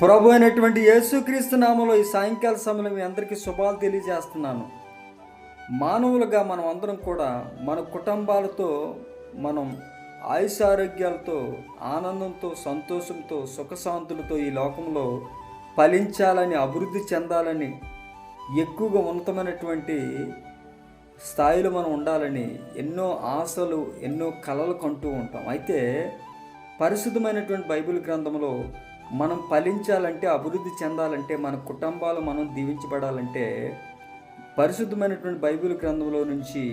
ప్రభు అయినటువంటి యేసుక్రీస్తు నామంలో ఈ సాయంకాల సమయంలో మీ అందరికీ శుభాలు తెలియజేస్తున్నాను. మానవులుగా మనం అందరం కూడా మన కుటుంబాలతో మనం ఆయుషారోగ్యాలతో ఆనందంతో సంతోషంతో సుఖశాంతులతో ఈ లోకంలో ఫలించాలని అభివృద్ధి చెందాలని ఎక్కువగా ఉన్నతమైనటువంటి స్థాయిలో మనం ఉండాలని ఎన్నో ఆశలు ఎన్నో కలలు కంటూ ఉంటాం. అయితే పరిశుద్ధమైనటువంటి బైబిల్ గ్రంథంలో మనం ఫలించాలంటే అభివృద్ధి చెందాలంటే మన కుటుంబాలు మనం దీవించబడాలంటే పరిశుద్ధమైనటువంటి బైబిల్ గ్రంథంలో నుంచి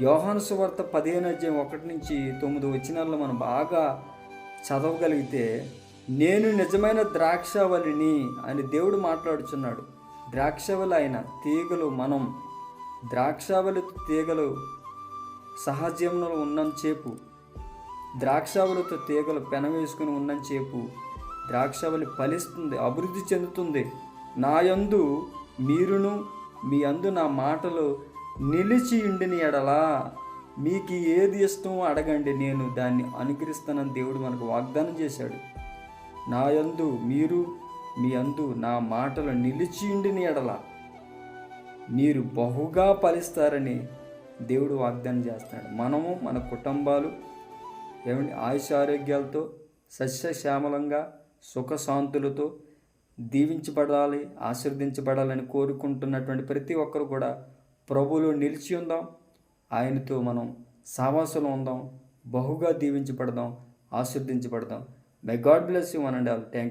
యోహాను సువార్త 15:1-9 వచనాల్లో మనం బాగా చదవగలిగితే, నేను నిజమైన ద్రాక్షవల్లిని అని దేవుడు మాట్లాడుచున్నాడు. ద్రాక్షవల్లి ఆయన తీగలు మనం ద్రాక్షవల్లి తీగలు సహజీవనంలో ఉన్నంతసేపు, ద్రాక్షవల్లితో తీగలు పెనవేసుకుని ఉన్నంతసేపు ద్రాక్షవల్లి ఫలిస్తుంది, అభివృద్ధి చెందుతుంది. నా యందు మీరును మీ యందు నా మాటలు నిలిచి ఉండిన ఎడలా మీకు ఏది ఇష్టమో అడగండి, నేను దాన్ని అనుగ్రహిస్తానని దేవుడు మనకు వాగ్దానం చేశాడు. నా యందు మీరు మీ యందు నా మాటలు నిలిచి ఉండిన ఎడల మీరు బహుగా ఫలిస్తారని దేవుడు వాగ్దానం చేస్తున్నాడు. మనము మన కుటుంబాలు ఆయుషారోగ్యాలతో సస్యశ్యామలంగా సుఖశాంతులతో దీవించబడాలి, ఆశీర్వదించబడాలని కోరుకుంటున్నటువంటి ప్రతి ఒక్కరు కూడా ప్రభువులో నిలిచి ఉందాం. ఆయనతో మనం సావాసంలో ఉందాం, బహుగా దీవించబడదాం, ఆశీర్వదించబడదాం. May God bless you one and all. Thank you.